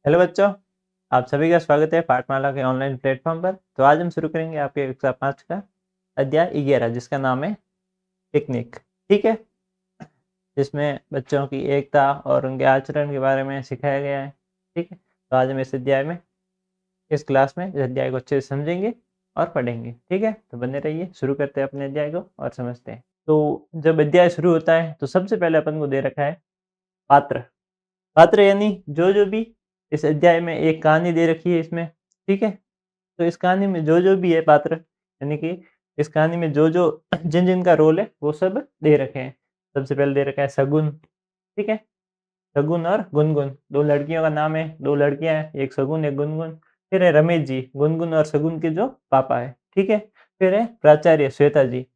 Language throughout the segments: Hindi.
हेलो बच्चों, आप सभी का स्वागत है पाठमाला के ऑनलाइन प्लेटफॉर्म पर। तो आज हम शुरू करेंगे आपके कक्षा 5 का अध्याय 11 जिसका नाम है पिकनिक। ठीक है, जिसमें बच्चों की एकता और उनके आचरण के बारे में सिखाया गया है। ठीक है, तो आज हम इस अध्याय में इस क्लास में इस अध्याय को अच्छे से समझेंगे और पढ़ेंगे। ठीक है, तो बने रहिए। शुरू करते हैं अपने अध्याय को और समझते हैं। तो जब अध्याय शुरू होता है तो सबसे पहले अपन को दे रखा है पात्र। पात्र यानी जो भी इस अध्याय में एक कहानी दे रखी है इसमें। ठीक है, तो इस कहानी में जो भी है पात्र, यानी कि इस कहानी में जो जिन जिन का रोल है वो सब दे रखे हैं। सबसे पहले दे रखा है शगुन। ठीक है, शगुन और गुनगुन दो लड़कियों का नाम है, दो लड़कियां हैं, एक शगुन एक गुनगुन। फिर है रमेश जी, गुनगुन और शगुन के जो पापा है। ठीक है, फिर है प्राचार्य श्वेता जी,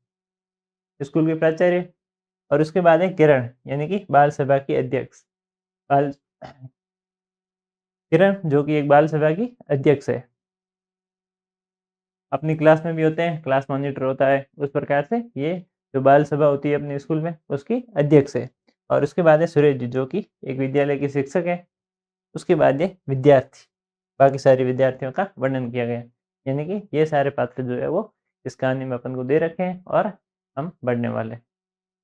स्कूल के प्राचार्य। और उसके बाद है किरण, यानी कि बाल सभा की अध्यक्ष। बाल किरण जो कि एक बाल सभा की अध्यक्ष है, अपनी क्लास में भी होते हैं, क्लास मॉनिटर होता है। उस प्रकार से ये जो बाल सभा होती है अपने स्कूल में उसकी अध्यक्ष है। और उसके बाद है सुरेश जी जो कि एक विद्यालय के शिक्षक है। उसके बाद ये विद्यार्थी, बाकी सारे विद्यार्थियों का वर्णन किया गया है। यानी कि ये सारे पात्र जो है वो इस कहानी में अपन को दे रखे हैं और हम बढ़ने वाले हैं।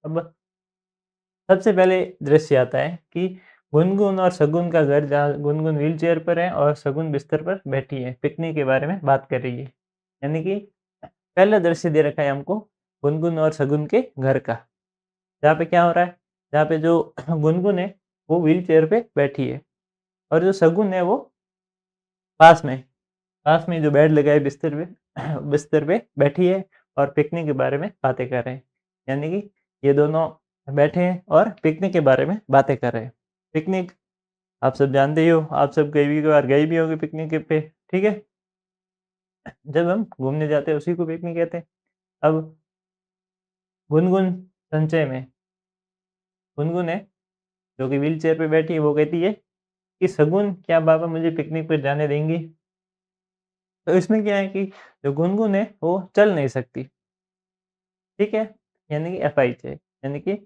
अब सबसे पहले दृश्य आता है कि गुनगुन और शगुन का घर, जहाँ गुनगुन व्हील चेयर पर है और शगुन बिस्तर पर बैठी है, पिकनिक के बारे में बात कर रही है। यानी कि पहला दृश्य दे रखा है हमको गुनगुन और शगुन के घर का, जहाँ पे क्या हो रहा है, जहाँ पे जो गुनगुन है वो व्हील चेयर पे बैठी है और जो शगुन है वो पास में पास में जो बेड लगा है बिस्तर पे बिस्तर पे बैठी है और पिकनिक के बारे में बातें कर रहे हैं। यानी कि ये दोनों बैठे हैं और पिकनिक के बारे में बातें कर रहे हैं। पिकनिक आप सब जानते ही हो, आप सब कई भी बार गए भी होंगे पिकनिक पे। ठीक है, जब हम घूमने जाते हैं उसी को पिकनिक कहते हैं। अब गुनगुन संचय में गुनगुन है जो कि व्हील चेयर पे बैठी है, वो कहती है कि शगुन क्या पापा मुझे पिकनिक पर जाने देंगी। तो इसमें क्या है कि जो गुनगुन है वो चल नहीं सकती। ठीक है, यानी कि एफआईच है, यानी कि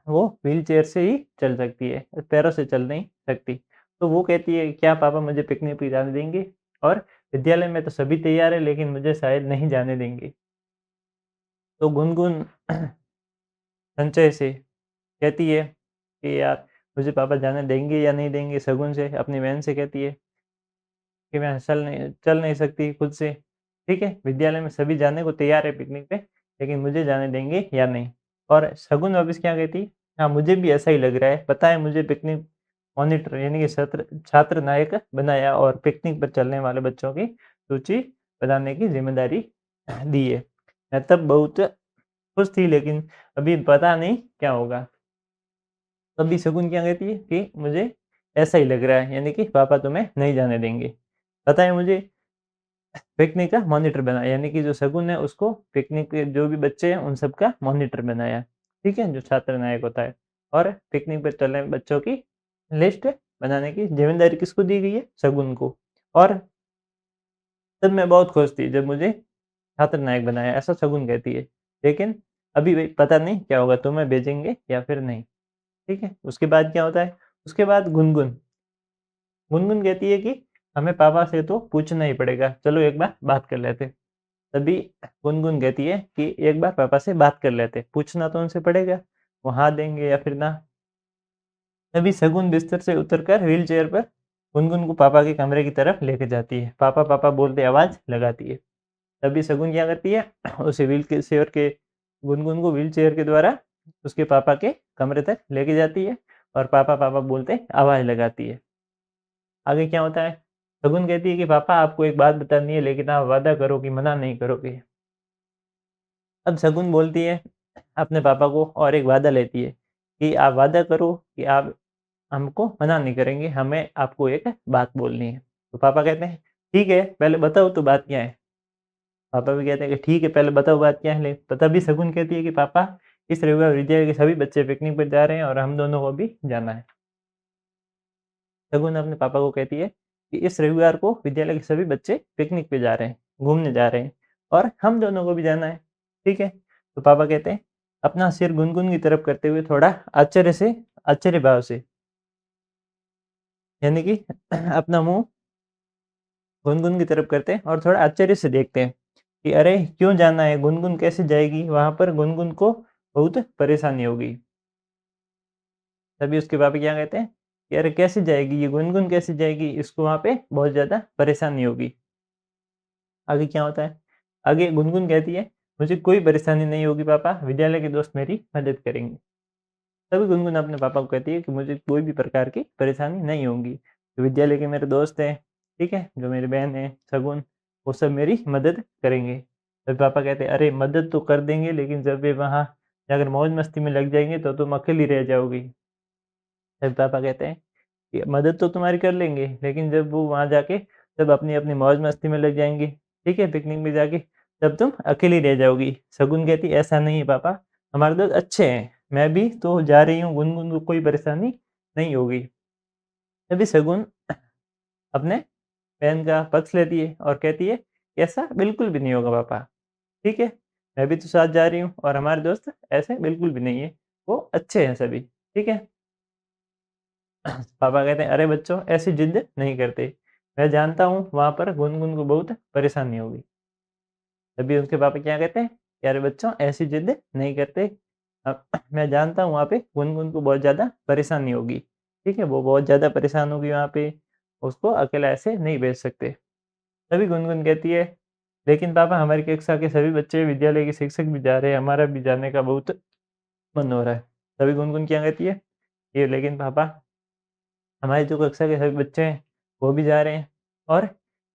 वो व्हील चेयर से ही चल सकती है, पैरों से चल नहीं सकती। तो वो कहती है क्या पापा मुझे पिकनिक पे जाने देंगे, और विद्यालय में तो सभी तैयार है लेकिन मुझे शायद नहीं जाने देंगे। तो गुनगुन संचय से कहती है कि यार मुझे पापा जाने देंगे या नहीं देंगे। शगुन से, अपनी बहन से कहती है कि मैं चल नहीं सकती खुद से। ठीक है, विद्यालय में सभी जाने को तैयार है पिकनिक पे, लेकिन मुझे जाने देंगे या नहीं। और शगुन वापस क्या कहती, हाँ मुझे भी ऐसा ही लग रहा है, पता है मुझे पिकनिक मॉनिटर यानी कि छात्र नायक बनाया और पिकनिक पर चलने वाले बच्चों की सूची बनाने की जिम्मेदारी दी है। मैं तब बहुत खुश थी लेकिन अभी पता नहीं क्या होगा। तभी शगुन क्या कहती है कि मुझे ऐसा ही लग रहा है, यानी कि पापा तुम्हें नहीं जाने देंगे। पता है मुझे पिकनिक का मॉनिटर बनाया, यानी कि जो शगुन है उसको पिकनिक के जो भी बच्चे हैं उन सब का मॉनिटर बनाया। ठीक है, जो छात्र नायक होता है। और पिकनिक पर चलने बच्चों की लिस्ट बनाने की जिम्मेदारी किसको दी गई है, शगुन को। और तब मैं बहुत खुश थी जब मुझे छात्र नायक बनाया, ऐसा शगुन कहती है। लेकिन अभी भी पता नहीं क्या होगा, तुम्हें भेजेंगे या फिर नहीं। ठीक है, उसके बाद क्या होता है, उसके बाद गुनगुन गुनगुन कहती है कि हमें पापा से तो पूछना ही पड़ेगा, चलो एक बार बात कर लेते। तभी गुनगुन कहती है कि एक बार पापा से बात कर लेते, पूछना तो उनसे पड़ेगा, वो हाँ देंगे या फिर ना। तभी शगुन बिस्तर से उतरकर व्हील चेयर पर गुनगुन को पापा के कमरे की तरफ लेके जाती है, पापा पापा बोलते आवाज लगाती है। तभी शगुन क्या करती है, उसे गुनगुन को व्हील चेयर के द्वारा उसके पापा के कमरे तक लेके जाती है और पापा पापा बोलते आवाज लगाती है। आगे क्या होता है, शगुन कहती है कि पापा आपको एक बात बतानी है लेकिन आप वादा करो कि मना नहीं करोगे। अब शगुन बोलती है अपने पापा को और एक वादा लेती है कि आप वादा करो कि आप हमको मना नहीं करेंगे, हमें आपको एक बात बोलनी है। तो पापा कहते हैं ठीक है पहले बताओ तो बात क्या है। पापा भी कहते हैं कि ठीक है पहले बताओ बात क्या है। तभी शगुन कहती है कि पापा इस रविवार विद्यालय के सभी बच्चे पिकनिक पर जा रहे हैं और हम दोनों को भी जाना है। शगुन अपने पापा को कहती है कि इस रविवार को विद्यालय के सभी बच्चे पिकनिक पे जा रहे हैं, घूमने जा रहे हैं और हम दोनों को भी जाना है। ठीक है, तो पापा कहते हैं अपना सिर गुनगुन की तरफ करते हुए थोड़ा आश्चर्य भाव से यानी कि अपना मुँह गुनगुन की तरफ करते हैं और थोड़ा आश्चर्य से देखते हैं कि अरे! क्यों जाना है? गुनगुन कैसे जाएगी? वहाँ पर गुनगुन को बहुत परेशानी होगी। तभी उसके पापा क्या कहते हैं कि अरे! कैसे जाएगी? ये गुनगुन कैसे जाएगी? इसको वहाँ पे बहुत ज़्यादा परेशानी होगी। आगे क्या होता है? आगे गुनगुन कहती है, "मुझे कोई परेशानी नहीं होगी पापा, विद्यालय के दोस्त मेरी मदद करेंगे।" तभी गुनगुन अपने पापा को कहती है कि मुझे कोई भी प्रकार की परेशानी नहीं होगी। जो विद्यालय के मेरे दोस्त हैं, ठीक है? जो मेरी बहन है, शगुन, वो सब मेरी मदद करेंगे। तभी पापा कहते हैं, "अरे! मदद तो कर देंगे, लेकिन जब वे वहाँ जाकर मौज-मस्ती में लग जाएँगे, तो तुम अकेली रह जाओगी।" तभी पापा कहते हैं कि मदद तो तुम्हारी कर लेंगे, लेकिन जब वो वहाँ जाके सब अपनी-अपनी मौज-मस्ती में लग जाएँगे, ठीक है? पिकनिक में जाके, तब तुम अकेली रह जाओगी। शगुन कहती है, "ऐसा नहीं है पापा, हमारे दोस्त अच्छे हैं। मैं भी तो जा रही हूँ, गुनगुन को कोई परेशानी नहीं होगी।" तभी शगुन अपने बहन का पक्ष लेती है और कहती है, कि "ऐसा बिल्कुल भी नहीं होगा पापा, ठीक है? मैं भी तो साथ जा रही हूँ और हमारे दोस्त ऐसे बिल्कुल भी नहीं है, वो अच्छे हैं सभी, ठीक है?" पापा कहते हैं, "अरे बच्चों, ऐसी ज़िद नहीं करते। मैं जानता हूँ वहाँ पर गुनगुन को बहुत परेशानी होगी।" तभी उसके पापा क्या कहते हैं, कि "अरे बच्चों, ऐसी ज़िद नहीं करते। अ, मैं जानता हूँ वहाँ पे गुनगुन को बहुत ज़्यादा परेशानी होगी। ठीक है? वो बहुत ज़्यादा परेशान होगी वहाँ पे, उसको अकेला ऐसे नहीं भेज सकते।" तभी गुनगुन कहती है, "लेकिन पापा, हमारी कक्षा के सभी बच्चे, विद्यालय के शिक्षक भी जा रहे हैं, हमारा भी जाने का बहुत मन हो रहा है।" तभी गुनगुन क्या कहती है, ये लेकिन पापा, हमारी जो कक्षा के सभी बच्चे हैं, वो भी जा रहे हैं और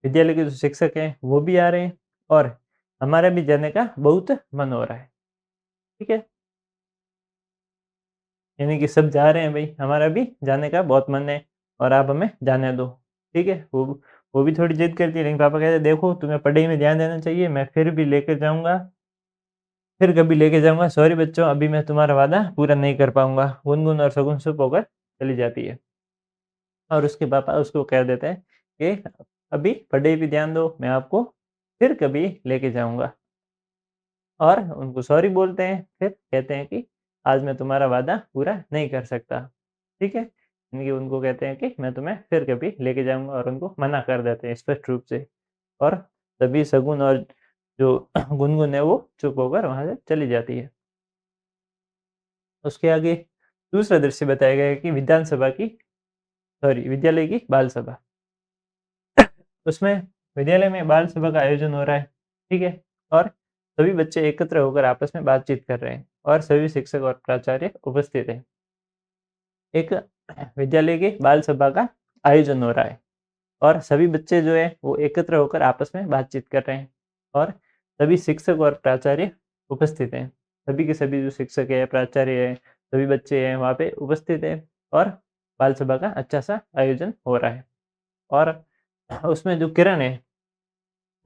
विद्यालय के जो शिक्षक हैं, वो भी आ रहे हैं और हमारा भी जाने का बहुत मन हो रहा है। ठीक है? यानी कि सब जा रहे हैं भई, हमारा भी जाने का बहुत मन है और आप हमें जाने दो। ठीक है? वो भी थोड़ी ज़िद करती है, लेकिन पापा कहते हैं, "देखो, तुम्हें पढ़ाई में ध्यान देना चाहिए, मैं फिर भी लेकर जाऊँगा, फिर कभी लेके जाऊँगा। सॉरी बच्चों, अभी मैं तुम्हारा वादा पूरा नहीं कर पाऊँगा।" गुनगुन और शगुन चुप होकर चली जाती है और उसके पापा उसको कह देते हैं कि अभी पढ़ाई पे ध्यान दो, मैं आपको फिर कभी लेके जाऊँगा। और उनको सॉरी बोलते हैं, फिर कहते हैं कि आज मैं तुम्हारा वादा पूरा नहीं कर सकता, ठीक है? यानी कि उनको कहते हैं कि मैं तुम्हें फिर कभी लेके जाऊँगा और उनको मना कर देते हैं स्पष्ट रूप से। और तभी शगुन और जो गुनगुन है वो चुप होकर वहाँ से चली जाती है। उसके आगे दूसरा दृश्य बताया गया है कि विद्यालय की बाल सभा। उसमें विद्यालय में बाल सभा का आयोजन हो रहा है, ठीक है? और सभी बच्चे एकत्र होकर आपस में बातचीत कर रहे हैं और सभी शिक्षक और प्राचार्य उपस्थित हैं। एक विद्यालय की बाल सभा का आयोजन हो रहा है और सभी बच्चे जो हैं वो एकत्र होकर आपस में बातचीत कर रहे हैं और सभी शिक्षक और प्राचार्य उपस्थित हैं। सभी के सभी जो शिक्षक हैं, प्राचार्य हैं, सभी बच्चे हैं वहाँ पे उपस्थित हैं और बाल सभा का अच्छा-सा आयोजन हो रहा है। और उसमें जो किरण है,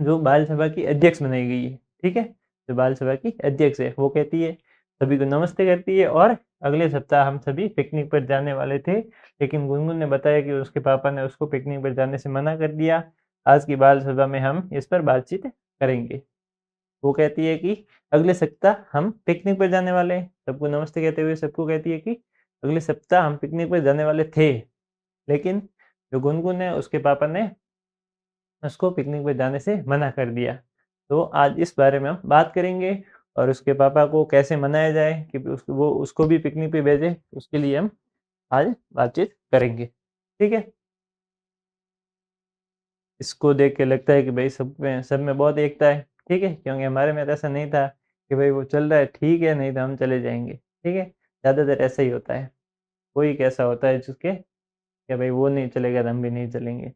जो बाल सभा की अध्यक्ष बनाई गई है, ठीक है? जो बाल सभा की अध्यक्ष है, वो कहती है, सभी को नमस्ते करती है और अगले सप्ताह हम सभी पिकनिक पर जाने वाले थे, लेकिन गुनगुन ने बताया कि उसके पापा ने उसको पिकनिक पर जाने से मना कर दिया। आज की बाल सभा में हम इस पर बातचीत करेंगे। वो कहती है कि अगले सप्ताह हम पिकनिक पर जाने वाले हैं। सबको नमस्ते कहते हुए सबको कहती है कि अगले सप्ताह हम पिकनिक पर जाने वाले थे, लेकिन जो गुनगुन है उसके पापा ने उसको पिकनिक पे जाने से मना कर दिया। तो आज इस बारे में हम बात करेंगे और उसके पापा को कैसे मनाया जाए कि वो उसको भी पिकनिक पे भेजें, उसके लिए हम आज बातचीत करेंगे। ठीक है? इसको देख के लगता है कि भई सब में बहुत एकता है। ठीक है? क्योंकि हमारे में तो ऐसा नहीं था कि भई वो चल रहा है ठीक है, नहीं तो हम चले जाएँगे। ठीक है? ज़्यादातर ऐसा ही होता है। कोई एक ऐसा होता है जिसके कि भई वो नहीं चलेगा तो हम भी नहीं चलेंगे।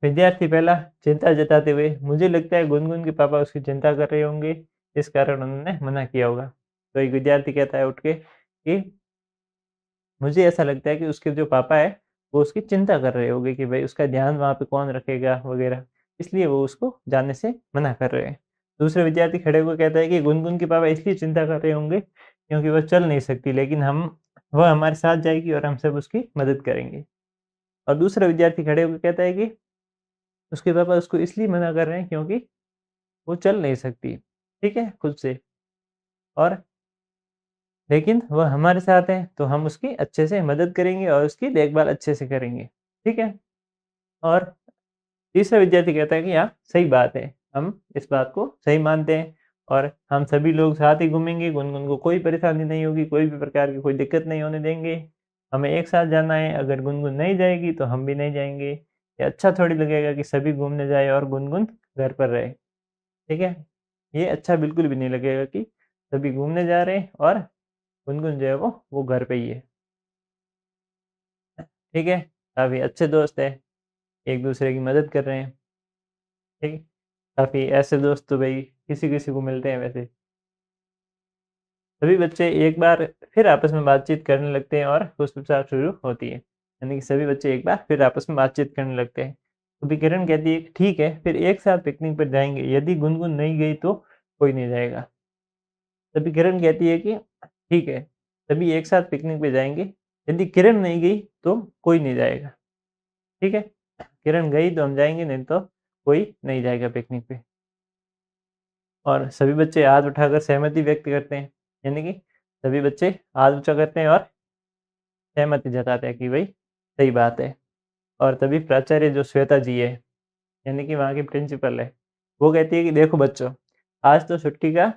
विद्यार्थी पहला चिंता जताते हुए, मुझे लगता है गुनगुन के पापा उसकी चिंता कर रहे होंगे, इस कारण उन्होंने मना किया होगा। तो एक विद्यार्थी कहता है उठ के कि मुझे ऐसा लगता है कि उसके जो पापा हैं, वो उसकी चिंता कर रहे होंगे कि भई उसका ध्यान वहाँ पे कौन रखेगा वगैरह, इसलिए वो उसको जाने से मना कर रहे हैं। दूसरा विद्यार्थी खड़े होकर कहता है कि गुनगुन के पापा इसलिए चिंता कर रहे होंगे क्योंकि वह चल नहीं सकती, लेकिन हम वह हमारे साथ जाएगी और हम सब उसकी मदद करेंगे। और दूसरा विद्यार्थी खड़े होकर कहता है कि उसके पापा उसको इसलिए मना कर रहे हैं क्योंकि वो चल नहीं सकती, ठीक है? खुद से। और लेकिन वह हमारे साथ है तो हम उसकी अच्छे से मदद करेंगे और उसकी देखभाल अच्छे से करेंगे। ठीक है? और तीसरा विद्यार्थी कहता है कि हाँ, सही बात है, हम इस बात को सही मानते हैं और हम सभी लोग साथ ही घूमेंगे, गुनगुन को कोई परेशानी नहीं होगी, कोई भी प्रकार की कोई दिक्कत नहीं होने देंगे। हमें एक साथ जाना है, अगर गुनगुन नहीं जाएगी तो हम भी नहीं जाएँगे। ये अच्छा थोड़ी लगेगा कि सभी घूमने जाएँ और गुनगुन घर पर रहे। ठीक है? ये अच्छा बिल्कुल भी नहीं लगेगा कि सभी घूमने जा रहे हैं और गुनगुन जो है वो घर पे ही है। ठीक है? काफ़ी अच्छे दोस्त हैं, एक-दूसरे की मदद कर रहे हैं। ठीक है? काफ़ी ऐसे दोस्त तो भई किसी-किसी को मिलते हैं वैसे। सभी बच्चे एक बार फिर आपस में बातचीत करने लगते हैं और पूछ-पूछताछ शुरू होती है। यानी कि सभी बच्चे एक बार फिर आपस में बातचीत करने लगते हैं। तो फिर किरण कहती है कि ठीक है, फिर एक साथ पिकनिक पर जाएँगे, यदि गुनगुन नहीं गई तो कोई नहीं जाएगा। तभी किरण कहती है कि ठीक है, सभी एक साथ पिकनिक पे जाएँगे, यदि किरण नहीं गई तो कोई नहीं जाएगा। ठीक है? किरण गई तो हम जाएँगे, नहीं तो कोई नहीं जाएगा पिकनिक पे। और सभी बच्चे हाथ उठाकर सहमति व्यक्त करते हैं। यानी कि सभी बच्चे हाथ ऊँचा करते हैं और सहमति जताते हैं कि भई सही बात है। और तभी प्राचार्य जो श्वेता जी है, यानी कि वहाँ की प्रिंसिपल है, वो कहती है कि देखो बच्चों, आज तो छुट्टी का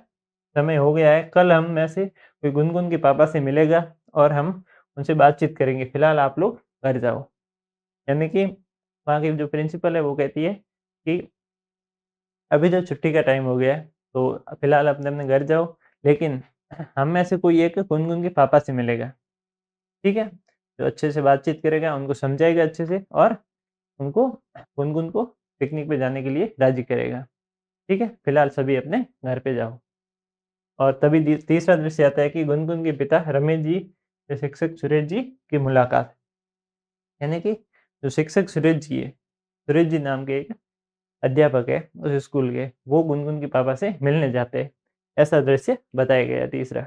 समय हो गया है, कल हम में से कोई गुनगुन के पापा से मिलेगा और हम उनसे बातचीत करेंगे, फिलहाल आप लोग घर जाओ। यानी कि वहाँ की जो प्रिंसिपल है वो कहती है कि अभी तो छुट्टी का टाइम हो गया है, तो फिलहाल अपने-अपने घर जाओ, लेकिन हम में से कोई एक गुनगुन के पापा से मिलेगा, ठीक है? तो अच्छे से बातचीत करेगा, उनको समझाएगा अच्छे से और उनको गुनगुन को पिकनिक पे जाने के लिए राज़ी करेगा, ठीक है? फिलहाल सभी अपने घर पे जाओ। और तभी तीसरा दृश्य आता है कि गुनगुन के पिता रमेश जी से शिक्षक सुरेश जी की मुलाकात। यानी कि जो शिक्षक सुरेश जी है, सुरेश जी नाम के एक अध्यापक है उस स्कूल के, वो गुनगुन के पापा से मिलने जाते हैं। ऐसा दृश्य बताया गया है तीसरा।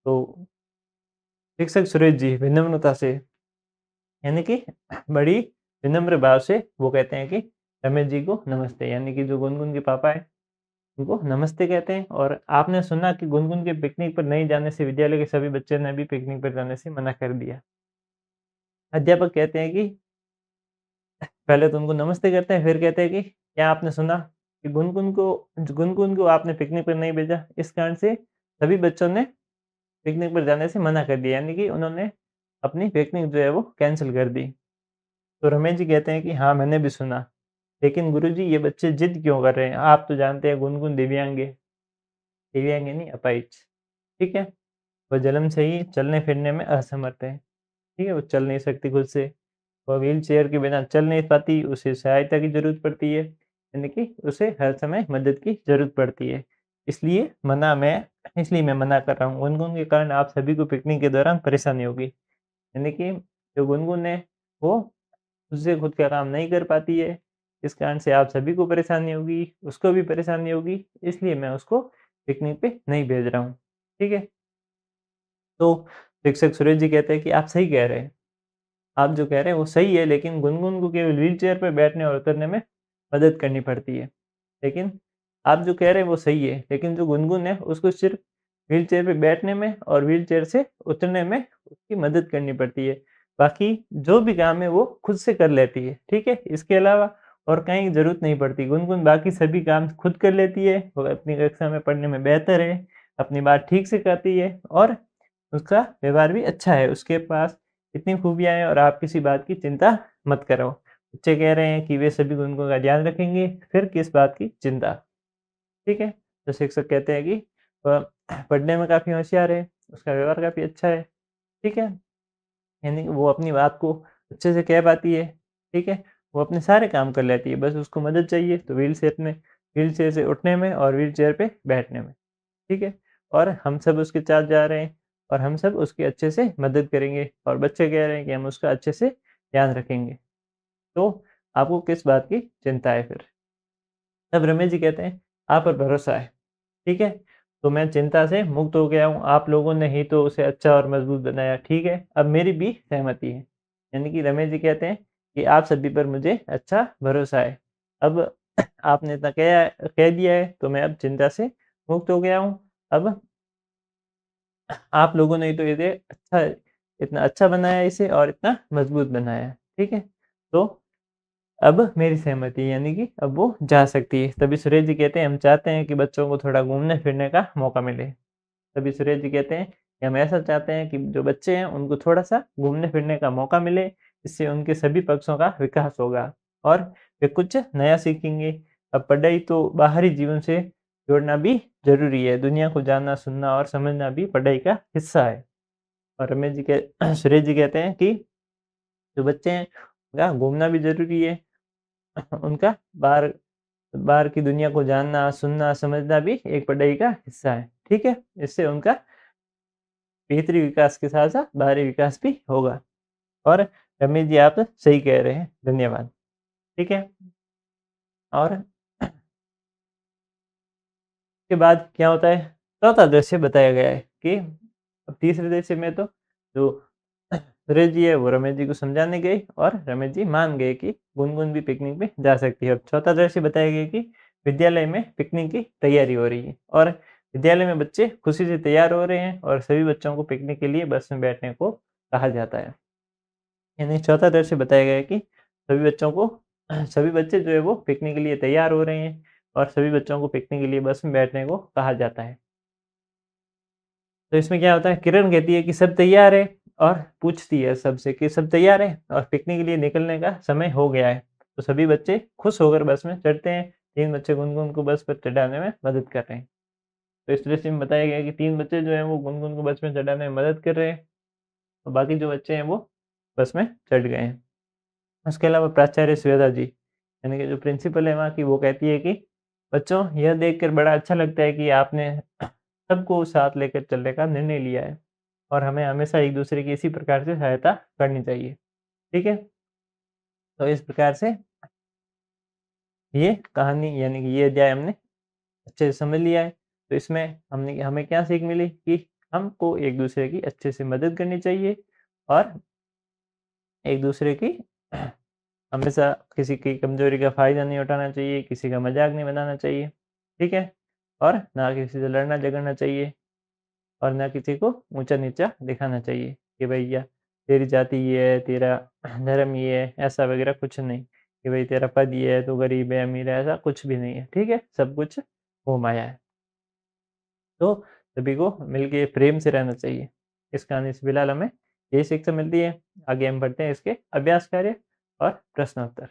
तो शिक्षक सुरेश जी विनम्रता से, यानी कि बड़ी विनम्र भाव से वो कहते हैं कि रमेश जी को नमस्ते, यानी कि जो गुनगुन के पापा हैं उनको नमस्ते कहते हैं। और आपने सुना कि गुनगुन के पिकनिक पर नहीं जाने से विद्यालय के सभी बच्चों ने भी पिकनिक पर जाने से मना कर दिया। अध्यापक कहते हैं कि पहले तो उनको नमस्ते करते हैं, फिर कहते हैं कि क्या आपने सुना कि गुनगुन को आपने पिकनिक पर नहीं भेजा? इस कारण से सभी बच्चों ने पिकनिक पर जाने से मना कर दिया, यानी कि उन्होंने अपनी पिकनिक जो है वो कैंसल कर दी। तो रमेश जी कहते हैं कि हाँ, मैंने भी सुना, लेकिन गुरुजी ये बच्चे ज़िद क्यों कर रहे हैं? आप तो जानते हैं गुनगुन दिव्यांग है, दिव्यांग है नहीं अपाहिज, ठीक है? वह जन्म से ही चलने-फिरने में असमर्थ है, ठीक है? वो चल नहीं सकती खुद से, वह व्हीलचेयर के बिना चल नहीं पाती, उसे सहायता की ज़रूरत पड़ती है, यानी कि उसे हर समय मदद की ज़रूरत पड़ती है। इसलिए मैं मना कर रहा हूँ, गुनगुन के कारण आप सभी को पिकनिक के दौरान परेशानी होगी। यानी कि जो गुनगुन है, वो खुद से खुद का काम नहीं कर पाती है, इस कारण से आप सभी को परेशानी होगी, उसको भी परेशानी होगी, इसलिए मैं उसको पिकनिक पे नहीं भेज रहा हूँ, ठीक है? तो शिक्षक सुरेश जी कहते हैं कि आप सही कह रहे हैं। आप जो कह रहे हैं वो सही है, लेकिन गुनगुन को केवल व्हीलचेयर पे बैठने और उतरने में मदद करनी पड़ती है। लेकिन आप जो कह रहे हैं वो सही है, लेकिन जो गुनगुन है उसको सिर्फ़ व्हीलचेयर पे बैठने में और व्हीलचेयर से उतरने में उसकी मदद करनी पड़ती है। बाकी जो भी काम है वो खुद से कर लेती है, ठीक है? इसके अलावा और कहीं ज़रूरत नहीं पड़ती। गुनगुन बाकी सभी काम खुद कर लेती है, वो अपनी कक्षा में पढ़ने में बेहतर है, अपनी बात ठीक से कहती है और उसका व्यवहार भी अच्छा है। उसके पास इतनी खूबियाँ हैं और आप किसी बात की चिंता मत करो। बच्चे कह रहे हैं कि वे सभी गुनगुन का ध्यान रखेंगे, फिर किस बात की चिंता, ठीक है? तो शिक्षक कहते हैं कि वह पढ़ने में काफ़ी होशियार है, उसका व्यवहार काफ़ी अच्छा है, ठीक है? यानी कि वो अपनी बात को अच्छे से कह पाती है, ठीक है? वो अपने सारे काम कर लेती है, बस उसको मदद चाहिए तो व्हीलचेयर से उठने में और व्हीलचेयर पे बैठने में, ठीक है? और हम सब उसके साथ जा रहे हैं और हम सब उसकी अच्छे से मदद करेंगे और बच्चे कह रहे हैं कि हम उसका अच्छे से ध्यान रखेंगे। तो आपको किस बात की चिंता है फिर? तब रमेश जी कहते हैं, आप पर भरोसा है, ठीक है? तो मैं चिंता से मुक्त हो गया हूँ, आप लोगों ने ही तो उसे अच्छा और मज़बूत बनाया, ठीक है? अब मेरी भी सहमति है। यानी कि रमेश जी कहते हैं कि आप सभी पर मुझे अच्छा भरोसा है। अब आपने इतना कह दिया है, तो मैं अब चिंता से मुक्त हो गया हूँ। अब आप लोगों ने तो इसे इतना अच्छा बनाया इसे और इतना मज़बूत बनाया, ठीक है? तो अब मेरी सहमति यानी कि अब वो जा सकती है। तभी सुरेश जी कहते हैं हम चाहते हैं कि बच्चों को थोड़ा घूमने-फिरने का मौका मिले। तभी सुरेश जी कहते हैं कि हम ऐसा चाहते हैं कि जो बच्चे हैं उनको थोड़ा-सा घूमने-फिरने का मौका मिले, इससे उनके सभी पक्षों का विकास होगा और वे कुछ नया सीखेंगे। अब पढ़ाई तो बाहरी जीवन से जोड़ना भी ज़रूरी है। दुनिया को जानना, सुनना और समझना भी पढ़ाई का हिस्सा है। और रमेश जी कह सुरेश जी कहते हैं कि जो बच्चे हैं उनका घूमना भी ज़रूरी है। उनका बाहर बाहर की दुनिया को जानना, सुनना, समझना भी एक पढ़ाई का हिस्सा है। ठीक है? इससे उनका भीतरी विकास के साथ-साथ बाहरी विकास भी होगा। और रमेश जी आप सही कह रहे हैं। धन्यवाद। ठीक है? और के बाद क्या होता है, चौथा दृश्य बताया गया है कि अब तीसरे दृश्य में तो जो सुरेश जी है वो रमेश जी को समझाने गए और रमेश जी मान गए कि गुनगुन भी पिकनिक में जा सकती है। अब चौथा दृश्य बताया गया कि विद्यालय में पिकनिक की तैयारी हो रही है और विद्यालय में बच्चे खुशी से तैयार हो रहे हैं और सभी बच्चों को पिकनिक के लिए बस में बैठने को कहा जाता है। यानी चौथा दृश्य बताया गया है कि सभी बच्चे जो है वो पिकनिक के लिए तैयार हो रहे हैं और सभी बच्चों को पिकनिक के लिए बस में बैठने को कहा जाता है। तो इसमें क्या होता है किरण कहती है कि सब तैयार है और पूछती है सबसे कि सब तैयार है और पिकनिक के लिए निकलने का समय हो गया है। तो सभी बच्चे खुश होकर बस में चढ़ते हैं। 3 बच्चे गुनगुन को बस पर चढ़ाने में मदद कर रहे हैं। तो इस दृश्य में बताया गया है कि 3 बच्चे जो हैं वो गुनगुन को बस में चढ़ाने में मदद कर रहे हैं और बाकी जो बच्चे हैं वो बस में चढ़ गए हैं। उसके अलावा प्राचार्य श्वेता जी, यानी कि जो प्रिंसिपल है वहाँ की, वो कहती है कि बच्चों यह देखकर बड़ा अच्छा लगता है कि आपने सबको साथ लेकर चलने का निर्णय लिया है और हमें हमेशा एक-दूसरे की इसी प्रकार से सहायता करनी चाहिए। ठीक है? तो इस प्रकार से ये कहानी यानी कि ये अध्याय हमने अच्छे से समझ लिया है। तो इसमें हमने हमें क्या सीख मिली कि हमको एक-दूसरे की अच्छे से मदद करनी चाहिए और एक-दूसरे की हमेशा किसी की कमज़ोरी का फ़ायदा नहीं उठाना चाहिए, किसी का मज़ाक नहीं बनाना चाहिए, ठीक है? और ना किसी से लड़ना-झगड़ना चाहिए और ना किसी को ऊँचा-नीचा दिखाना चाहिए कि भैया तेरी जाति ये है, तेरा धर्म ये है, ऐसा वग़ैरह कुछ नहीं कि भई तेरा पद ये है, तू गरीब है, अमीर है, ऐसा कुछ भी नहीं है, ठीक है? सब कुछ मोह-माया है। तो सभी को मिलके प्रेम से रहना चाहिए। इस कहानी से फिलहाल हमें यही शिक्षा मिलती है। आगे हम बढ़ते हैं इसके अभ्यास कार्य और प्रश्नोत्तर।